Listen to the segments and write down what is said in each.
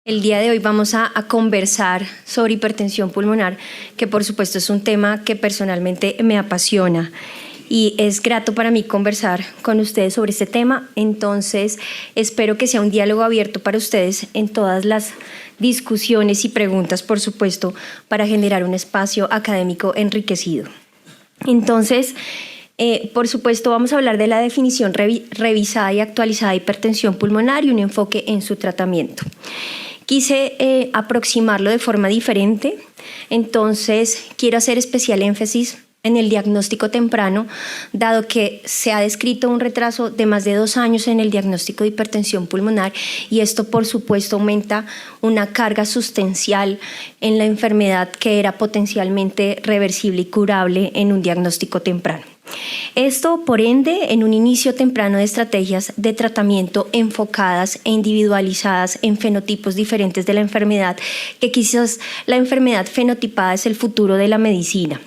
El día de hoy vamos a conversar sobre hipertensión pulmonar, que por supuesto es un tema que personalmente me apasiona y es grato para mí conversar con ustedes sobre este tema. Entonces, espero que sea un diálogo abierto para ustedes en todas las discusiones y preguntas, por supuesto, para generar un espacio académico enriquecido. Entonces, por supuesto, vamos a hablar de la definición revisada y actualizada de hipertensión pulmonar y un enfoque en su tratamiento. Quise aproximarlo de forma diferente, entonces quiero hacer especial énfasis en el diagnóstico temprano, dado que se ha descrito un retraso de más de 2 años en el diagnóstico de hipertensión pulmonar y esto, por supuesto, aumenta una carga sustancial en la enfermedad que era potencialmente reversible y curable en un diagnóstico temprano. Esto, por ende, en un inicio temprano de estrategias de tratamiento enfocadas e individualizadas en fenotipos diferentes de la enfermedad, que quizás la enfermedad fenotipada es el futuro de la medicina.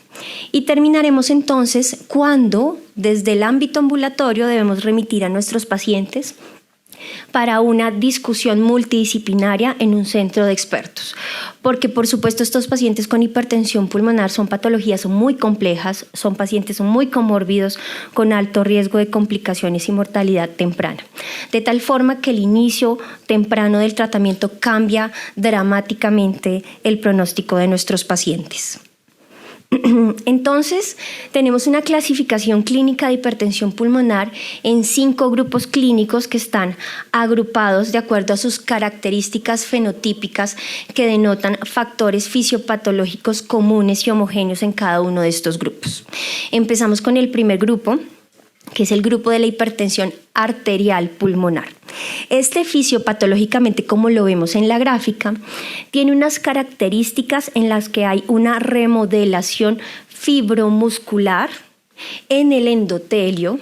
Y terminaremos entonces cuando, desde el ámbito ambulatorio, debemos remitir a nuestros pacientes para una discusión multidisciplinaria en un centro de expertos. Porque, por supuesto, estos pacientes con hipertensión pulmonar son patologías muy complejas, son pacientes muy comórbidos con alto riesgo de complicaciones y mortalidad temprana. De tal forma que el inicio temprano del tratamiento cambia dramáticamente el pronóstico de nuestros pacientes. Entonces, tenemos una clasificación clínica de hipertensión pulmonar en 5 grupos clínicos que están agrupados de acuerdo a sus características fenotípicas que denotan factores fisiopatológicos comunes y homogéneos en cada uno de estos grupos. Empezamos con el primer grupo, que es el grupo de la hipertensión arterial pulmonar. Este fisiopatológicamente, como lo vemos en la gráfica, tiene unas características en las que hay una remodelación fibromuscular en el endotelio,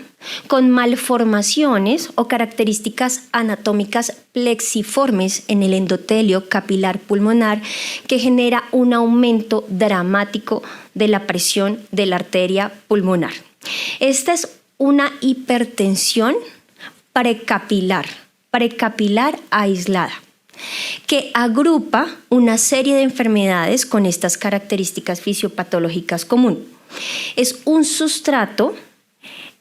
con malformaciones o características anatómicas plexiformes en el endotelio capilar pulmonar, que genera un aumento dramático de la presión de la arteria pulmonar. Esta es una hipertensión precapilar aislada, que agrupa una serie de enfermedades con estas características fisiopatológicas comunes. Es un sustrato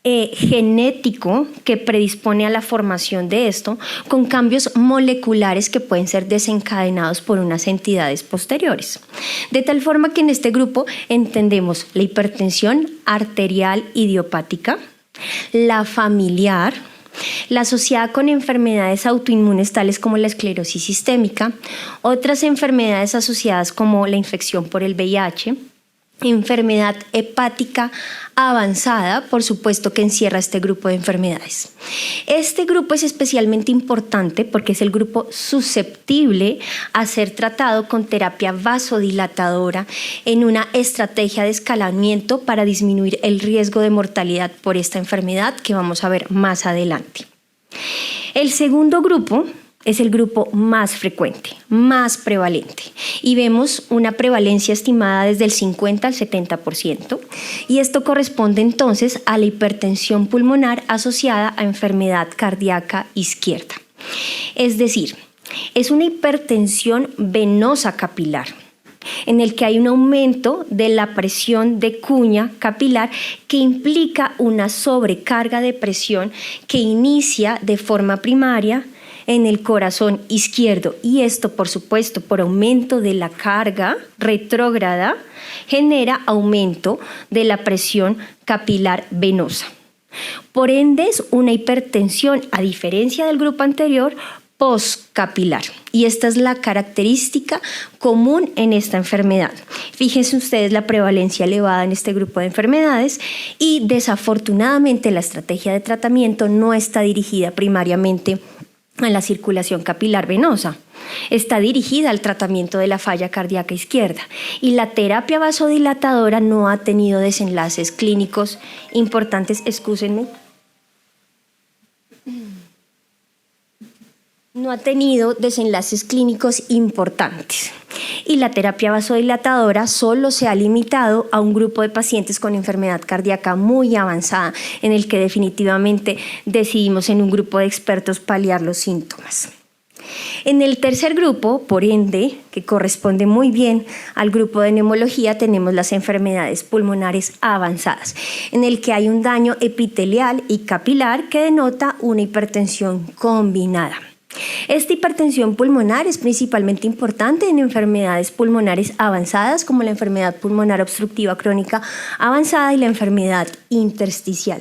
genético que predispone a la formación de esto, con cambios moleculares que pueden ser desencadenados por unas entidades posteriores. De tal forma que en este grupo entendemos la hipertensión arterial idiopática, la familiar, la asociada con enfermedades autoinmunes tales como la esclerosis sistémica, otras enfermedades asociadas como la infección por el VIH, enfermedad hepática avanzada, por supuesto que encierra este grupo de enfermedades. Este grupo es especialmente importante porque es el grupo susceptible a ser tratado con terapia vasodilatadora en una estrategia de escalamiento para disminuir el riesgo de mortalidad por esta enfermedad que vamos a ver más adelante. El segundo grupo es el grupo más frecuente, más prevalente, y vemos una prevalencia estimada desde el 50 al 70%, y esto corresponde entonces a la hipertensión pulmonar asociada a enfermedad cardíaca izquierda. Es decir, es una hipertensión venosa capilar, en el que hay un aumento de la presión de cuña capilar que implica una sobrecarga de presión que inicia de forma primaria en el corazón izquierdo, y esto, por supuesto, por aumento de la carga retrógrada, genera aumento de la presión capilar venosa. Por ende, es una hipertensión, a diferencia del grupo anterior, postcapilar, y esta es la característica común en esta enfermedad. Fíjense ustedes la prevalencia elevada en este grupo de enfermedades, y desafortunadamente la estrategia de tratamiento no está dirigida primariamente a la circulación capilar venosa, está dirigida al tratamiento de la falla cardíaca izquierda, y la terapia vasodilatadora no ha tenido desenlaces clínicos importantes. No ha tenido desenlaces clínicos importantes, y la terapia vasodilatadora solo se ha limitado a un grupo de pacientes con enfermedad cardíaca muy avanzada, en el que definitivamente decidimos en un grupo de expertos paliar los síntomas. En el tercer grupo, por ende, que corresponde muy bien al grupo de neumología, tenemos las enfermedades pulmonares avanzadas, en el que hay un daño epitelial y capilar que denota una hipertensión combinada. Esta hipertensión pulmonar es principalmente importante en enfermedades pulmonares avanzadas como la enfermedad pulmonar obstructiva crónica avanzada y la enfermedad intersticial.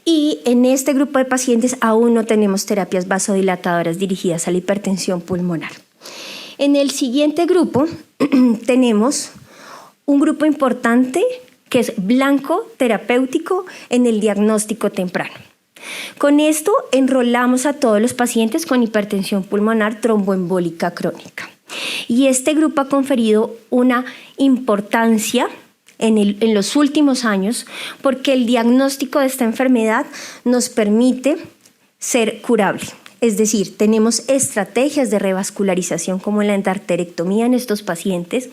Y en este grupo de pacientes aún no tenemos terapias vasodilatadoras dirigidas a la hipertensión pulmonar. En el siguiente grupo tenemos un grupo importante que es blanco terapéutico en el diagnóstico temprano. Con esto enrolamos a todos los pacientes con hipertensión pulmonar tromboembólica crónica. Y este grupo ha conferido una importancia en los últimos años porque el diagnóstico de esta enfermedad nos permite ser curable. Es decir, tenemos estrategias de revascularización como la endarterectomía en estos pacientes,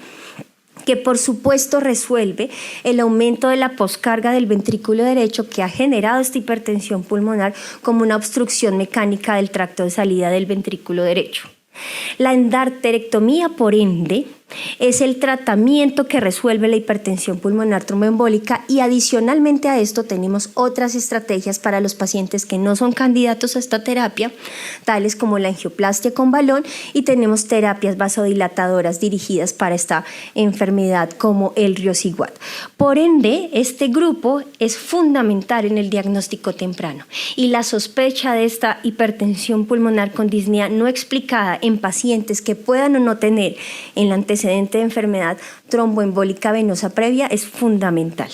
que por supuesto resuelve el aumento de la poscarga del ventrículo derecho que ha generado esta hipertensión pulmonar como una obstrucción mecánica del tracto de salida del ventrículo derecho. La endarterectomía, por ende, es el tratamiento que resuelve la hipertensión pulmonar tromboembólica y adicionalmente a esto tenemos otras estrategias para los pacientes que no son candidatos a esta terapia, tales como la angioplastia con balón y tenemos terapias vasodilatadoras dirigidas para esta enfermedad como el riociguat. Por ende, este grupo es fundamental en el diagnóstico temprano y la sospecha de esta hipertensión pulmonar con disnea no explicada en pacientes que puedan o no tener el antecedente de enfermedad tromboembólica venosa previa es fundamental.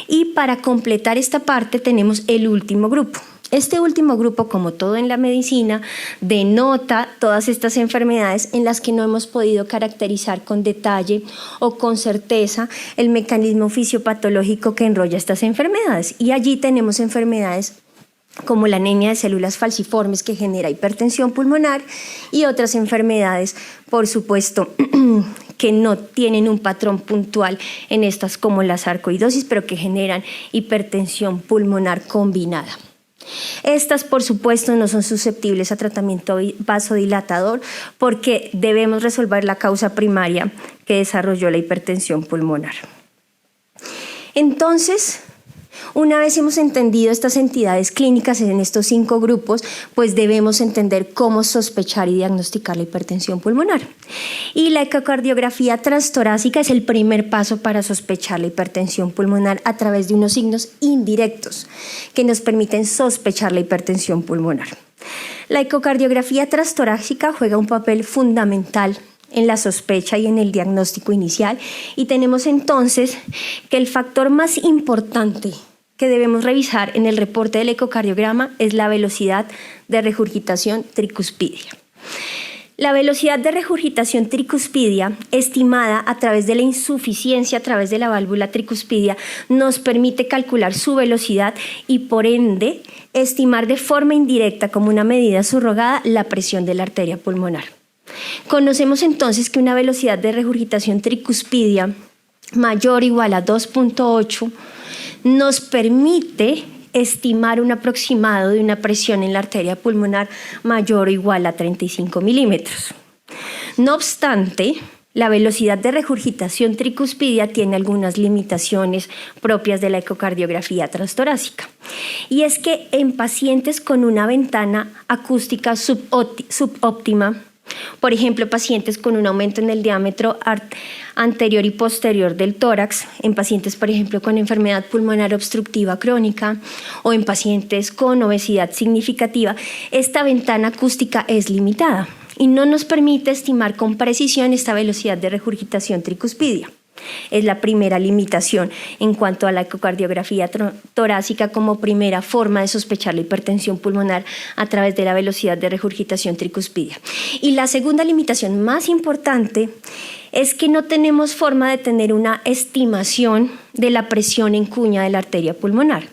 Y para completar esta parte tenemos el último grupo. Este último grupo, como todo en la medicina, denota todas estas enfermedades en las que no hemos podido caracterizar con detalle o con certeza el mecanismo fisiopatológico que enrolla estas enfermedades. Y allí tenemos enfermedades como la anemia de células falciformes que genera hipertensión pulmonar y otras enfermedades, por supuesto, que no tienen un patrón puntual en estas como la sarcoidosis, pero que generan hipertensión pulmonar combinada. Estas, por supuesto, no son susceptibles a tratamiento vasodilatador porque debemos resolver la causa primaria que desarrolló la hipertensión pulmonar. Entonces, una vez hemos entendido estas entidades clínicas en estos 5 grupos, pues debemos entender cómo sospechar y diagnosticar la hipertensión pulmonar. Y la ecocardiografía transtorácica es el primer paso para sospechar la hipertensión pulmonar a través de unos signos indirectos que nos permiten sospechar la hipertensión pulmonar. La ecocardiografía transtorácica juega un papel fundamental en la sospecha y en el diagnóstico inicial y tenemos entonces que el factor más importante que debemos revisar en el reporte del ecocardiograma es la velocidad de regurgitación tricuspidia. La velocidad de regurgitación tricuspidia, estimada a través de la insuficiencia a través de la válvula tricuspidia, nos permite calcular su velocidad y por ende estimar de forma indirecta como una medida subrogada la presión de la arteria pulmonar. Conocemos entonces que una velocidad de regurgitación tricuspidia mayor o igual a 2.8 nos permite estimar un aproximado de una presión en la arteria pulmonar mayor o igual a 35 milímetros. No obstante, la velocidad de regurgitación tricuspidia tiene algunas limitaciones propias de la ecocardiografía transtorácica. Y es que en pacientes con una ventana acústica subóptima, por ejemplo, pacientes con un aumento en el diámetro anterior y posterior del tórax, en pacientes, por ejemplo, con enfermedad pulmonar obstructiva crónica o en pacientes con obesidad significativa, esta ventana acústica es limitada y no nos permite estimar con precisión esta velocidad de regurgitación tricuspidia. Es la primera limitación en cuanto a la ecocardiografía torácica como primera forma de sospechar la hipertensión pulmonar a través de la velocidad de regurgitación tricuspidia. Y la segunda limitación más importante es que no tenemos forma de tener una estimación de la presión en cuña de la arteria pulmonar.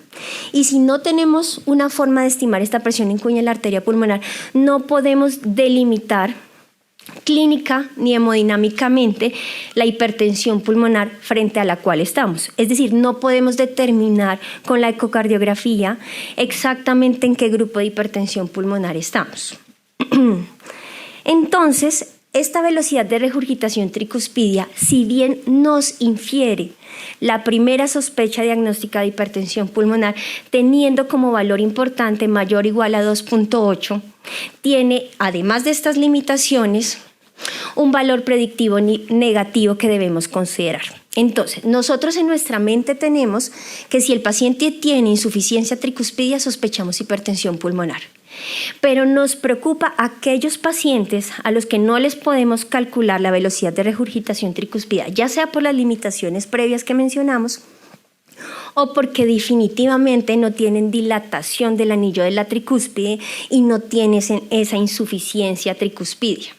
Y si no tenemos una forma de estimar esta presión en cuña de la arteria pulmonar, no podemos delimitar clínica ni hemodinámicamente la hipertensión pulmonar frente a la cual estamos. Es decir, no podemos determinar con la ecocardiografía exactamente en qué grupo de hipertensión pulmonar estamos. Entonces, esta velocidad de regurgitación tricuspidia, si bien nos infiere la primera sospecha diagnóstica de hipertensión pulmonar, teniendo como valor importante mayor o igual a 2.8, tiene, además de estas limitaciones, un valor predictivo negativo que debemos considerar. Entonces, nosotros en nuestra mente tenemos que si el paciente tiene insuficiencia tricuspidia, sospechamos hipertensión pulmonar. Pero nos preocupa aquellos pacientes a los que no les podemos calcular la velocidad de regurgitación tricuspidia, ya sea por las limitaciones previas que mencionamos o porque definitivamente no tienen dilatación del anillo de la tricúspide y no tienen esa insuficiencia tricuspidia.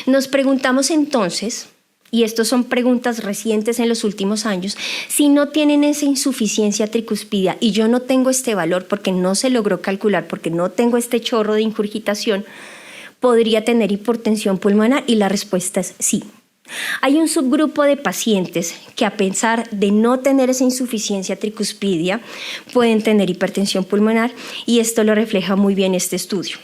Nos preguntamos entonces, y estas son preguntas recientes en los últimos años, si no tienen esa insuficiencia tricuspidia y yo no tengo este valor porque no se logró calcular, porque no tengo este chorro de ingurgitación, ¿podría tener hipertensión pulmonar? Y la respuesta es sí. Hay un subgrupo de pacientes que, a pesar de no tener esa insuficiencia tricuspidia, pueden tener hipertensión pulmonar, y esto lo refleja muy bien este estudio.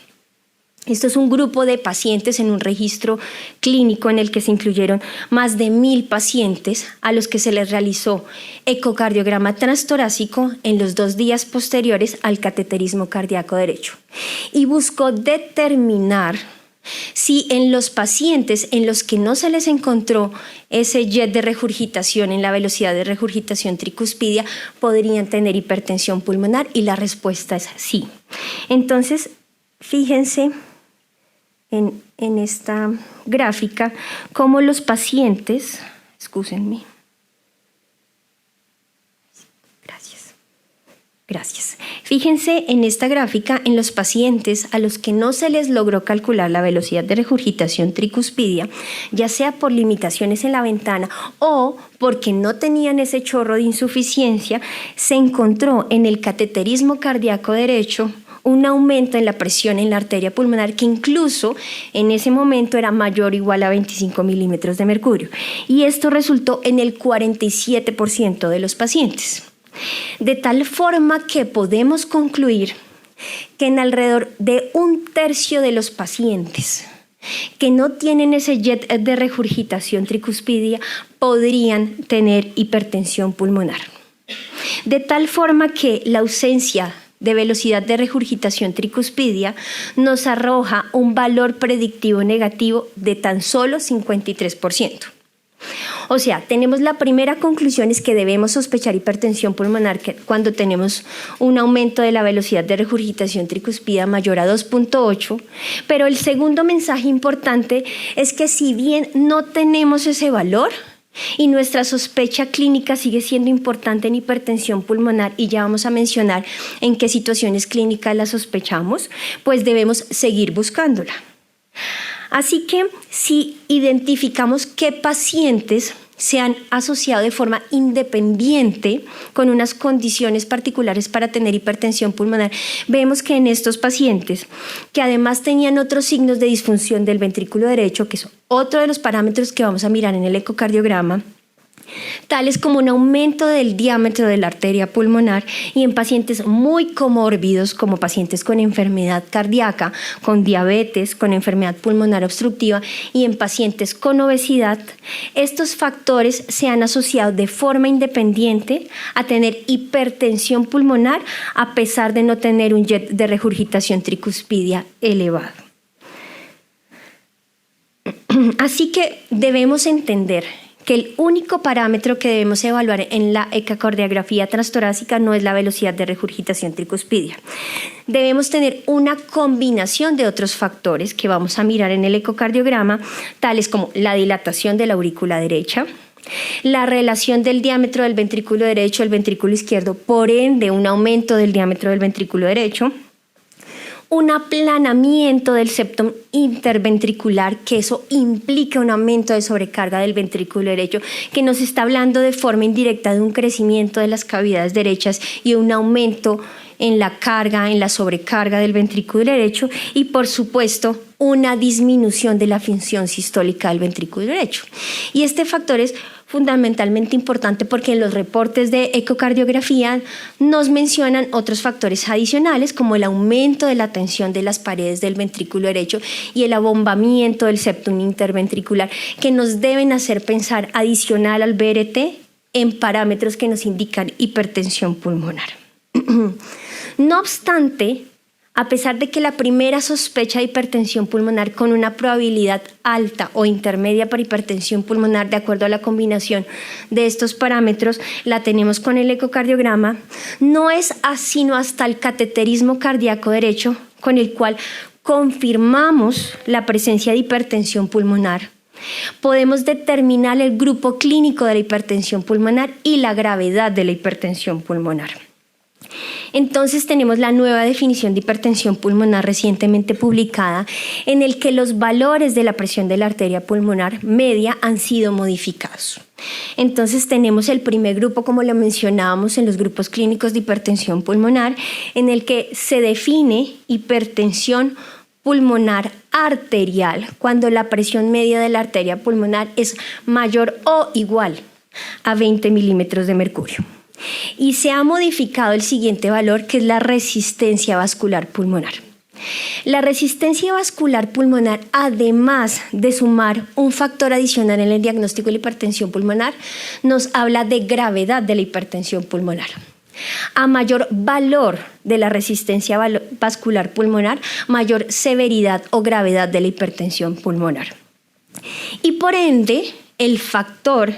Esto es un grupo de pacientes en un registro clínico en el que se incluyeron más de 1,000 pacientes a los que se les realizó ecocardiograma transtorácico en los 2 días posteriores al cateterismo cardíaco derecho y buscó determinar si en los pacientes en los que no se les encontró ese jet de regurgitación en la velocidad de regurgitación tricuspidia podrían tener hipertensión pulmonar, y la respuesta es sí. Entonces, fíjense en esta gráfica cómo los pacientes, excúsenme, gracias. Fíjense en esta gráfica en los pacientes a los que no se les logró calcular la velocidad de regurgitación tricuspidia, ya sea por limitaciones en la ventana o porque no tenían ese chorro de insuficiencia, se encontró en el cateterismo cardíaco derecho un aumento en la presión en la arteria pulmonar que incluso en ese momento era mayor o igual a 25 milímetros de mercurio. Y esto resultó en el 47% de los pacientes. De tal forma que podemos concluir que en alrededor de 1/3 de los pacientes que no tienen ese jet de regurgitación tricuspidia podrían tener hipertensión pulmonar. De tal forma que la ausencia de velocidad de regurgitación tricuspidia nos arroja un valor predictivo negativo de tan solo 53%. O sea, tenemos la primera conclusión es que debemos sospechar hipertensión pulmonar cuando tenemos un aumento de la velocidad de regurgitación tricuspidia mayor a 2.8, pero el segundo mensaje importante es que si bien no tenemos ese valor, y nuestra sospecha clínica sigue siendo importante en hipertensión pulmonar, y ya vamos a mencionar en qué situaciones clínicas la sospechamos, pues debemos seguir buscándola. Así que si identificamos qué pacientes se han asociado de forma independiente con unas condiciones particulares para tener hipertensión pulmonar, vemos que en estos pacientes, que además tenían otros signos de disfunción del ventrículo derecho, que es otro de los parámetros que vamos a mirar en el ecocardiograma, tales como un aumento del diámetro de la arteria pulmonar, y en pacientes muy comórbidos como pacientes con enfermedad cardíaca, con diabetes, con enfermedad pulmonar obstructiva y en pacientes con obesidad, estos factores se han asociado de forma independiente a tener hipertensión pulmonar a pesar de no tener un jet de regurgitación tricuspidia elevado. Así que debemos entender que el único parámetro que debemos evaluar en la ecocardiografía transtorácica no es la velocidad de regurgitación tricuspidia. Debemos tener una combinación de otros factores que vamos a mirar en el ecocardiograma, tales como la dilatación de la aurícula derecha, la relación del diámetro del ventrículo derecho al ventrículo izquierdo, por ende un aumento del diámetro del ventrículo derecho, un aplanamiento del septum interventricular, que eso implica un aumento de sobrecarga del ventrículo derecho, que nos está hablando de forma indirecta de un crecimiento de las cavidades derechas y un aumento en la carga, en la sobrecarga del ventrículo derecho, y por supuesto una disminución de la función sistólica del ventrículo derecho. Y este factor es fundamentalmente importante porque en los reportes de ecocardiografía nos mencionan otros factores adicionales como el aumento de la tensión de las paredes del ventrículo derecho y el abombamiento del septum interventricular, que nos deben hacer pensar adicional al BRT en parámetros que nos indican hipertensión pulmonar. No obstante, a pesar de que la primera sospecha de hipertensión pulmonar con una probabilidad alta o intermedia para hipertensión pulmonar, de acuerdo a la combinación de estos parámetros, la tenemos con el ecocardiograma, no es sino hasta el cateterismo cardíaco derecho, con el cual confirmamos la presencia de hipertensión pulmonar. Podemos determinar el grupo clínico de la hipertensión pulmonar y la gravedad de la hipertensión pulmonar. Entonces tenemos la nueva definición de hipertensión pulmonar recientemente publicada, en el que los valores de la presión de la arteria pulmonar media han sido modificados. Entonces tenemos el primer grupo, como lo mencionábamos en los grupos clínicos de hipertensión pulmonar, en el que se define hipertensión pulmonar arterial cuando la presión media de la arteria pulmonar es mayor o igual a 20 milímetros de mercurio. Y se ha modificado el siguiente valor, que es la resistencia vascular pulmonar. La resistencia vascular pulmonar, además de sumar un factor adicional en el diagnóstico de la hipertensión pulmonar, nos habla de gravedad de la hipertensión pulmonar. A mayor valor de la resistencia vascular pulmonar, mayor severidad o gravedad de la hipertensión pulmonar. Y por ende, el factor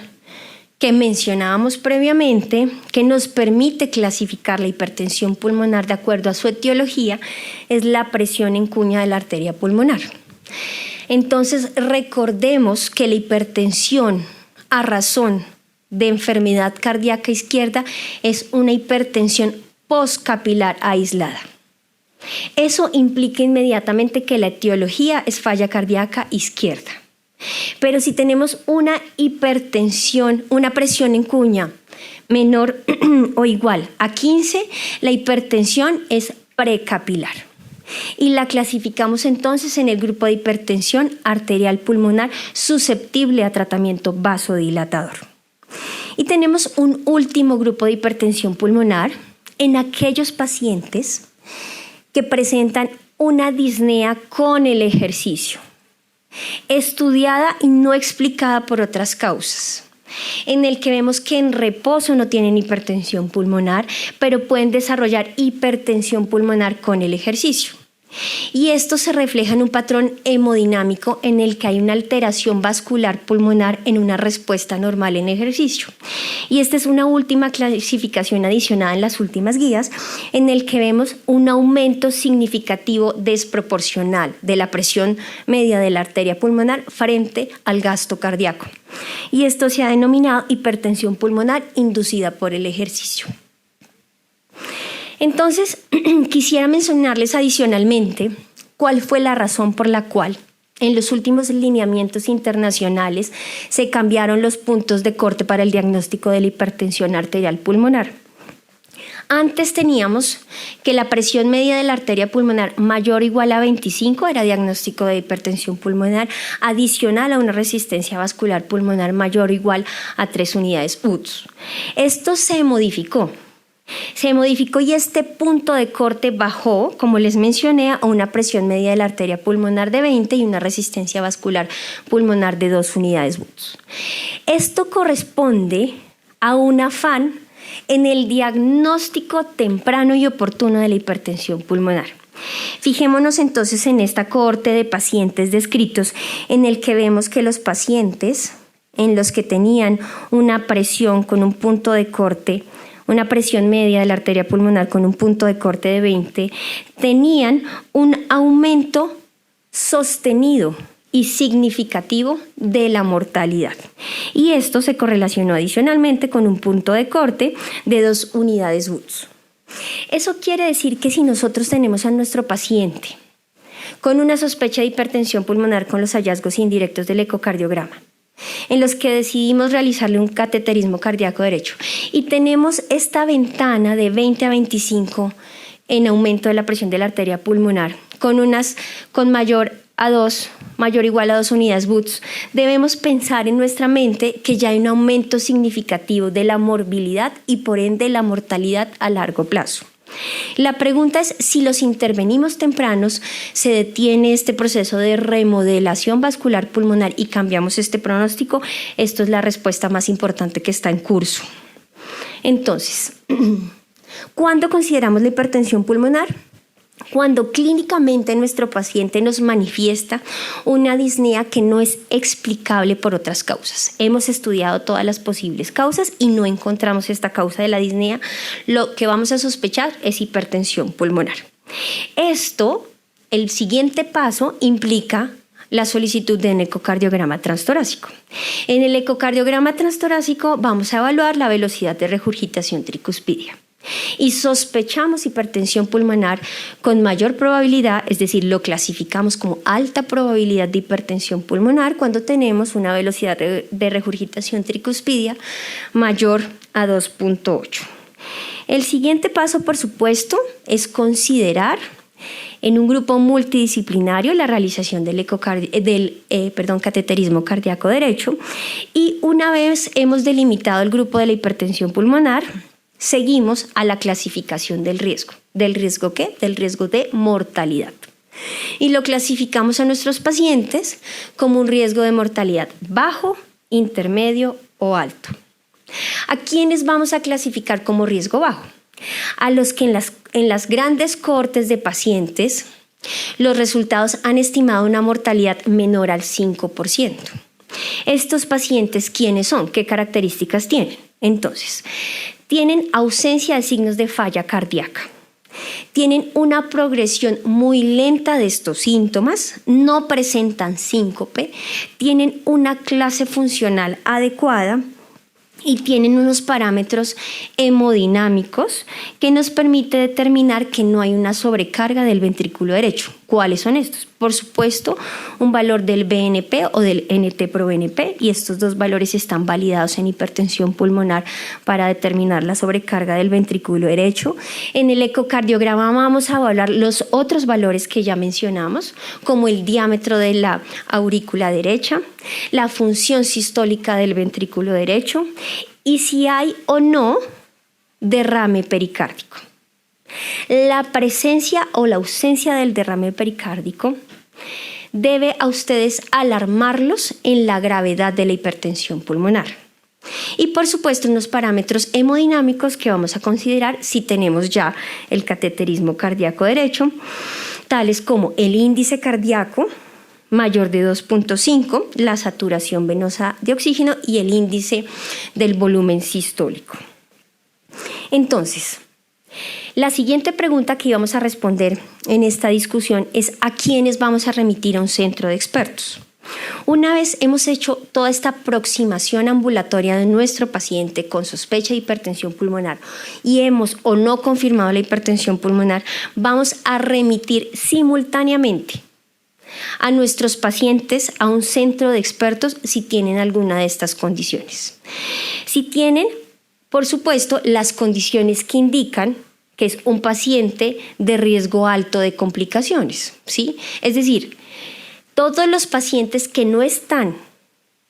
que mencionábamos previamente, que nos permite clasificar la hipertensión pulmonar de acuerdo a su etiología, es la presión en cuña de la arteria pulmonar. Entonces, recordemos que la hipertensión a razón de enfermedad cardíaca izquierda es una hipertensión postcapilar aislada. Eso implica inmediatamente que la etiología es falla cardíaca izquierda. Pero si tenemos una hipertensión, una presión en cuña menor o igual a 15, la hipertensión es precapilar. Y la clasificamos entonces en el grupo de hipertensión arterial pulmonar susceptible a tratamiento vasodilatador. Y tenemos un último grupo de hipertensión pulmonar en aquellos pacientes que presentan una disnea con el ejercicio, estudiada y no explicada por otras causas, en el que vemos que en reposo no tienen hipertensión pulmonar, pero pueden desarrollar hipertensión pulmonar con el ejercicio. Y esto se refleja en un patrón hemodinámico en el que hay una alteración vascular pulmonar en una respuesta normal en ejercicio. Y esta es una última clasificación adicionada en las últimas guías, en el que vemos un aumento significativo desproporcional de la presión media de la arteria pulmonar frente al gasto cardíaco. Y esto se ha denominado hipertensión pulmonar inducida por el ejercicio. Entonces, quisiera mencionarles adicionalmente cuál fue la razón por la cual en los últimos lineamientos internacionales se cambiaron los puntos de corte para el diagnóstico de la hipertensión arterial pulmonar. Antes teníamos que la presión media de la arteria pulmonar mayor o igual a 25 era diagnóstico de hipertensión pulmonar, adicional a una resistencia vascular pulmonar mayor o igual a 3 unidades UTS. Esto se modificó y este punto de corte bajó, como les mencioné, a una presión media de la arteria pulmonar de 20 y una resistencia vascular pulmonar de 2 unidades UTS. Esto corresponde a un afán en el diagnóstico temprano y oportuno de la hipertensión pulmonar. Fijémonos entonces en esta cohorte de pacientes descritos, en el que vemos que los pacientes en los que tenían una presión con un punto de corte, una presión media de la arteria pulmonar con un punto de corte de 20, tenían un aumento sostenido y significativo de la mortalidad. Y esto se correlacionó adicionalmente con un punto de corte de 2 unidades UTS. Eso quiere decir que si nosotros tenemos a nuestro paciente con una sospecha de hipertensión pulmonar con los hallazgos indirectos del ecocardiograma, en los que decidimos realizarle un cateterismo cardíaco derecho y tenemos esta ventana de 20 a 25 en aumento de la presión de la arteria pulmonar con mayor a 2 mayor o igual a 2 unidades Boots, debemos pensar en nuestra mente que ya hay un aumento significativo de la morbilidad y por ende la mortalidad a largo plazo. La pregunta es si los intervenimos tempranos, se detiene este proceso de remodelación vascular pulmonar y cambiamos este pronóstico. Esto es la respuesta más importante que está en curso. Entonces, ¿cuándo consideramos la hipertensión pulmonar? Cuando clínicamente nuestro paciente nos manifiesta una disnea que no es explicable por otras causas. Hemos estudiado todas las posibles causas y no encontramos esta causa de la disnea. Lo que vamos a sospechar es hipertensión pulmonar. Esto, el siguiente paso, implica la solicitud de un ecocardiograma transtorácico. En el ecocardiograma transtorácico vamos a evaluar la velocidad de regurgitación tricuspidia. Y sospechamos hipertensión pulmonar con mayor probabilidad, es decir, lo clasificamos como alta probabilidad de hipertensión pulmonar cuando tenemos una velocidad de regurgitación tricuspidia mayor a 2.8. El siguiente paso, por supuesto, es considerar en un grupo multidisciplinario la realización del cateterismo cardíaco derecho, y una vez hemos delimitado el grupo de la hipertensión pulmonar, seguimos a la clasificación del riesgo. ¿Del riesgo qué? Del riesgo de mortalidad. Y lo clasificamos a nuestros pacientes como un riesgo de mortalidad bajo, intermedio o alto. ¿A quiénes vamos a clasificar como riesgo bajo? A los que en las grandes cohortes de pacientes los resultados han estimado una mortalidad menor al 5%. Estos pacientes, ¿quiénes son? ¿Qué características tienen? Entonces, tienen ausencia de signos de falla cardíaca, tienen una progresión muy lenta de estos síntomas, no presentan síncope, tienen una clase funcional adecuada y tienen unos parámetros hemodinámicos que nos permite determinar que no hay una sobrecarga del ventrículo derecho. ¿Cuáles son estos? Por supuesto, un valor del BNP o del NT-proBNP, y estos dos valores están validados en hipertensión pulmonar para determinar la sobrecarga del ventrículo derecho. En el ecocardiograma vamos a evaluar los otros valores que ya mencionamos, como el diámetro de la aurícula derecha, la función sistólica del ventrículo derecho y si hay o no derrame pericárdico. La presencia o la ausencia del derrame pericárdico debe a ustedes alarmarlos en la gravedad de la hipertensión pulmonar. Y por supuesto unos parámetros hemodinámicos que vamos a considerar si tenemos ya el cateterismo cardíaco derecho, tales como el índice cardíaco mayor de 2.5, la saturación venosa de oxígeno y el índice del volumen sistólico. Entonces, la siguiente pregunta que íbamos a responder en esta discusión es ¿a quiénes vamos a remitir a un centro de expertos? Una vez hemos hecho toda esta aproximación ambulatoria de nuestro paciente con sospecha de hipertensión pulmonar y hemos o no confirmado la hipertensión pulmonar, vamos a remitir simultáneamente a nuestros pacientes a un centro de expertos si tienen alguna de estas condiciones. Si tienen, por supuesto, las condiciones que indican que es un paciente de riesgo alto de complicaciones, ¿sí? Es decir, todos los pacientes que no están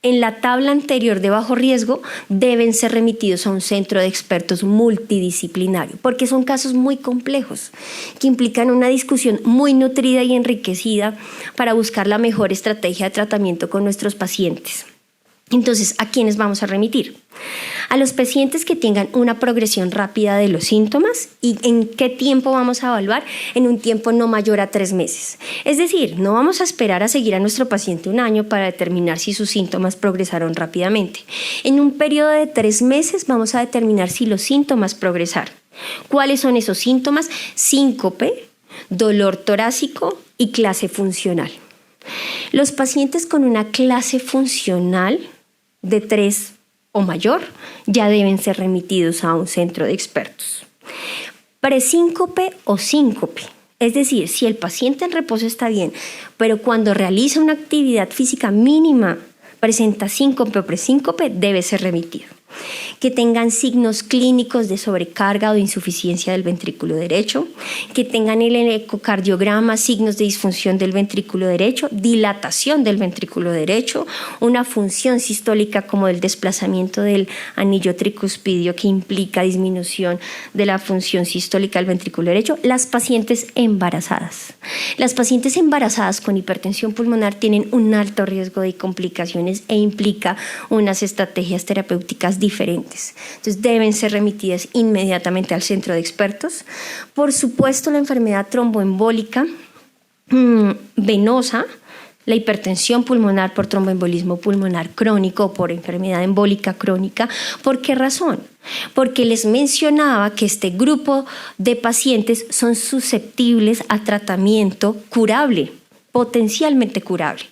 en la tabla anterior de bajo riesgo deben ser remitidos a un centro de expertos multidisciplinario, porque son casos muy complejos que implican una discusión muy nutrida y enriquecida para buscar la mejor estrategia de tratamiento con nuestros pacientes. Entonces, ¿a quiénes vamos a remitir? A los pacientes que tengan una progresión rápida de los síntomas. ¿Y en qué tiempo vamos a evaluar? En un tiempo no mayor a 3 meses. Es decir, no vamos a esperar a seguir a nuestro paciente un año para determinar si sus síntomas progresaron rápidamente. En un periodo de 3 meses vamos a determinar si los síntomas progresaron. ¿Cuáles son esos síntomas? Síncope, dolor torácico y clase funcional. Los pacientes con una clase funcional de 3 o mayor ya deben ser remitidos a un centro de expertos. Presíncope o síncope, es decir, si el paciente en reposo está bien, pero cuando realiza una actividad física mínima presenta síncope o presíncope, debe ser remitido. que tengan signos clínicos de sobrecarga o de insuficiencia del ventrículo derecho, que tengan en el ecocardiograma signos de disfunción del ventrículo derecho, dilatación del ventrículo derecho, una función sistólica como el desplazamiento del anillo tricuspidio que implica disminución de la función sistólica del ventrículo derecho. Las pacientes embarazadas. Las pacientes embarazadas con hipertensión pulmonar tienen un alto riesgo de complicaciones e implica unas estrategias terapéuticas diferentes. Entonces deben ser remitidas inmediatamente al centro de expertos. Por supuesto, la enfermedad tromboembólica venosa, la hipertensión pulmonar por tromboembolismo pulmonar crónico o por enfermedad embólica crónica. ¿Por qué razón? Porque les mencionaba que este grupo de pacientes son susceptibles a tratamiento curable, potencialmente curable.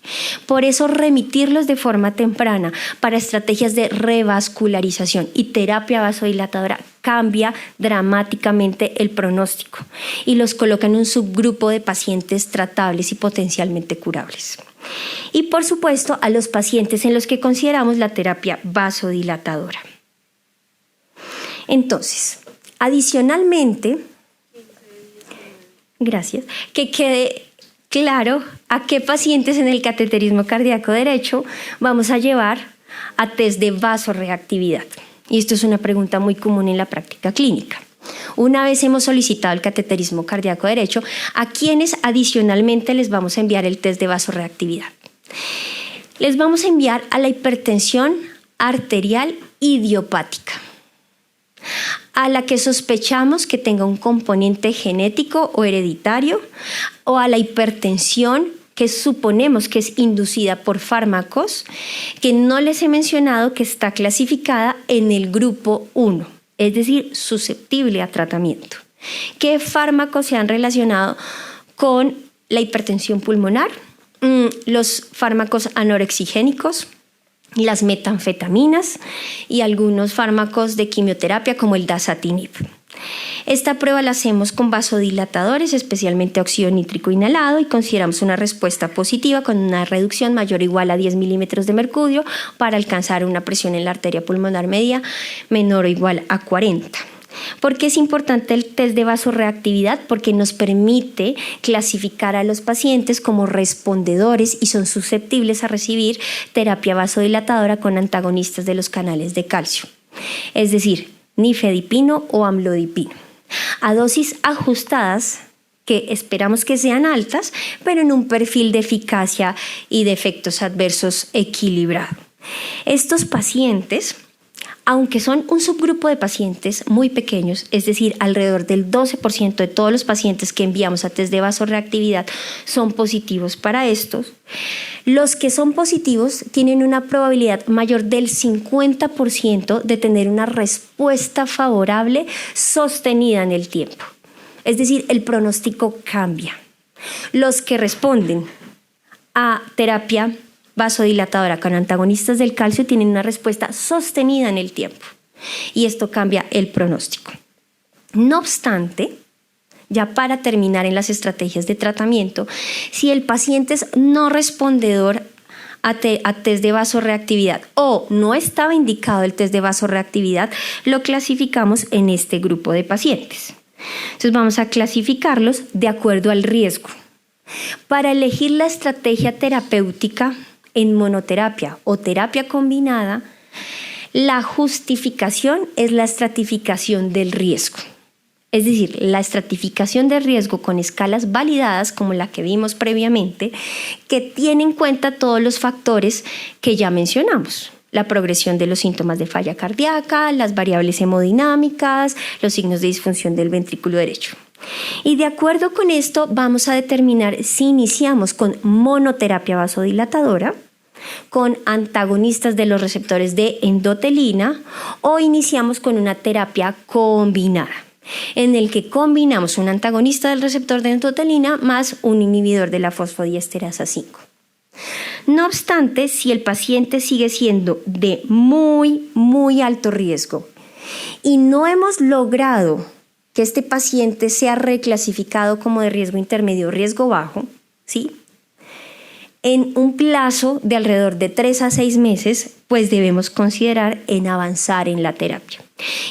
Por eso remitirlos de forma temprana para estrategias de revascularización y terapia vasodilatadora cambia dramáticamente el pronóstico y los coloca en un subgrupo de pacientes tratables y potencialmente curables. Y por supuesto a los pacientes en los que consideramos la terapia vasodilatadora. Entonces, adicionalmente, gracias, que quede claro a qué pacientes en el cateterismo cardíaco derecho vamos a llevar a test de vasorreactividad. Y esto es una pregunta muy común en la práctica clínica. Una vez hemos solicitado el cateterismo cardíaco derecho, ¿a quiénes adicionalmente les vamos a enviar el test de vasorreactividad? Les vamos a enviar a la hipertensión arterial idiopática, a la que sospechamos que tenga un componente genético o hereditario, o a la hipertensión que suponemos que es inducida por fármacos, que no les he mencionado que está clasificada en el grupo 1, es decir, susceptible a tratamiento. ¿Qué fármacos se han relacionado con la hipertensión pulmonar? Los fármacos anorexigénicos, las metanfetaminas y algunos fármacos de quimioterapia como el dasatinib. Esta prueba la hacemos con vasodilatadores, especialmente óxido nítrico inhalado, y consideramos una respuesta positiva con una reducción mayor o igual a 10 milímetros de mercurio para alcanzar una presión en la arteria pulmonar media menor o igual a 40. ¿Por qué es importante el test de vasorreactividad? Porque nos permite clasificar a los pacientes como respondedores y son susceptibles a recibir terapia vasodilatadora con antagonistas de los canales de calcio, es decir, nifedipino o amlodipino, a dosis ajustadas que esperamos que sean altas, pero en un perfil de eficacia y de efectos adversos equilibrado. Estos pacientes, aunque son un subgrupo de pacientes muy pequeños, es decir, alrededor del 12% de todos los pacientes que enviamos a test de vasorreactividad son positivos para estos, los que son positivos tienen una probabilidad mayor del 50% de tener una respuesta favorable sostenida en el tiempo. Es decir, el pronóstico cambia. Los que responden a terapia vasodilatadora con antagonistas del calcio tienen una respuesta sostenida en el tiempo y esto cambia el pronóstico. No obstante, ya para terminar en las estrategias de tratamiento, si el paciente es no respondedor a test de vasorreactividad o no estaba indicado el test de vasorreactividad, lo clasificamos en este grupo de pacientes. Entonces vamos a clasificarlos de acuerdo al riesgo. Para elegir la estrategia terapéutica en monoterapia o terapia combinada, la justificación es la estratificación del riesgo. Es decir, la estratificación de riesgo con escalas validadas como la que vimos previamente, que tiene en cuenta todos los factores que ya mencionamos. La progresión de los síntomas de falla cardíaca, las variables hemodinámicas, los signos de disfunción del ventrículo derecho. Y de acuerdo con esto vamos a determinar si iniciamos con monoterapia vasodilatadora, con antagonistas de los receptores de endotelina o iniciamos con una terapia combinada, en el que combinamos un antagonista del receptor de endotelina más un inhibidor de la fosfodiesterasa 5. No obstante, si el paciente sigue siendo de muy alto riesgo y no hemos logrado que este paciente sea reclasificado como de riesgo intermedio o riesgo bajo, ¿sí?, en un plazo de alrededor de 3 a 6 meses, pues debemos considerar en avanzar en la terapia.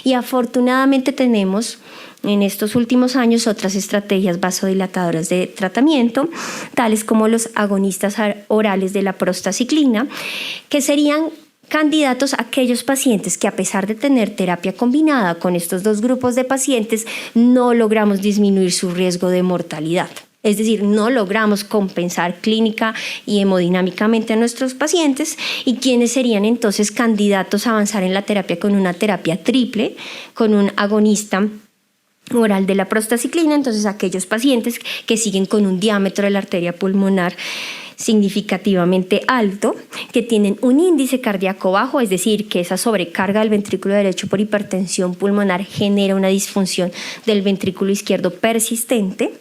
Y afortunadamente tenemos en estos últimos años otras estrategias vasodilatadoras de tratamiento, tales como los agonistas orales de la prostaciclina, que serían candidatos a aquellos pacientes que, a pesar de tener terapia combinada con estos dos grupos de pacientes, no logramos disminuir su riesgo de mortalidad. Es decir, no logramos compensar clínica y hemodinámicamente a nuestros pacientes, y quienes serían entonces candidatos a avanzar en la terapia con una terapia triple, con un agonista oral de la prostaciclina. Entonces, aquellos pacientes que siguen con un diámetro de la arteria pulmonar significativamente alto, que tienen un índice cardíaco bajo, es decir, que esa sobrecarga del ventrículo derecho por hipertensión pulmonar genera una disfunción del ventrículo izquierdo persistente,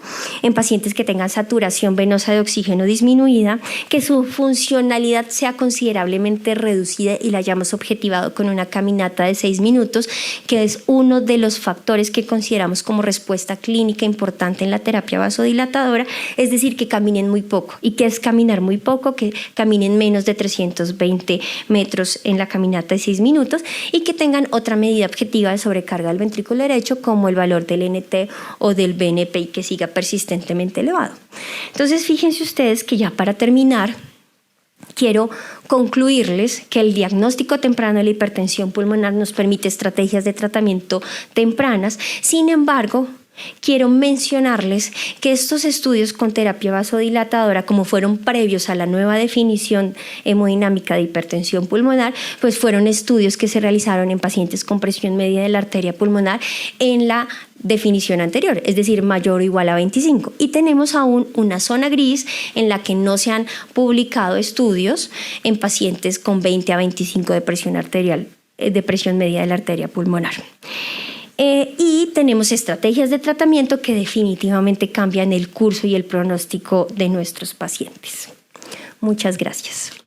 en pacientes que tengan saturación venosa de oxígeno disminuida, que su funcionalidad sea considerablemente reducida y la hayamos objetivado con una caminata de 6 minutos, que es uno de los factores que consideramos como respuesta clínica importante en la terapia vasodilatadora, es decir, que caminen muy poco. ¿Y que es caminar muy poco? Que caminen menos de 320 metros en la caminata de 6 minutos y que tengan otra medida objetiva de sobrecarga del ventrículo derecho, como el valor del NT o del BNP, y que siga persistentemente elevado. Entonces, fíjense ustedes que ya para terminar, quiero concluirles que el diagnóstico temprano de la hipertensión pulmonar nos permite estrategias de tratamiento tempranas. Sin embargo, quiero mencionarles que estos estudios con terapia vasodilatadora, como fueron previos a la nueva definición hemodinámica de hipertensión pulmonar, pues fueron estudios que se realizaron en pacientes con presión media de la arteria pulmonar en la definición anterior, es decir, mayor o igual a 25. Y tenemos aún una zona gris en la que no se han publicado estudios en pacientes con 20 a 25 de presión arterial, de presión media de la arteria pulmonar. Y tenemos estrategias de tratamiento que definitivamente cambian el curso y el pronóstico de nuestros pacientes. Muchas gracias.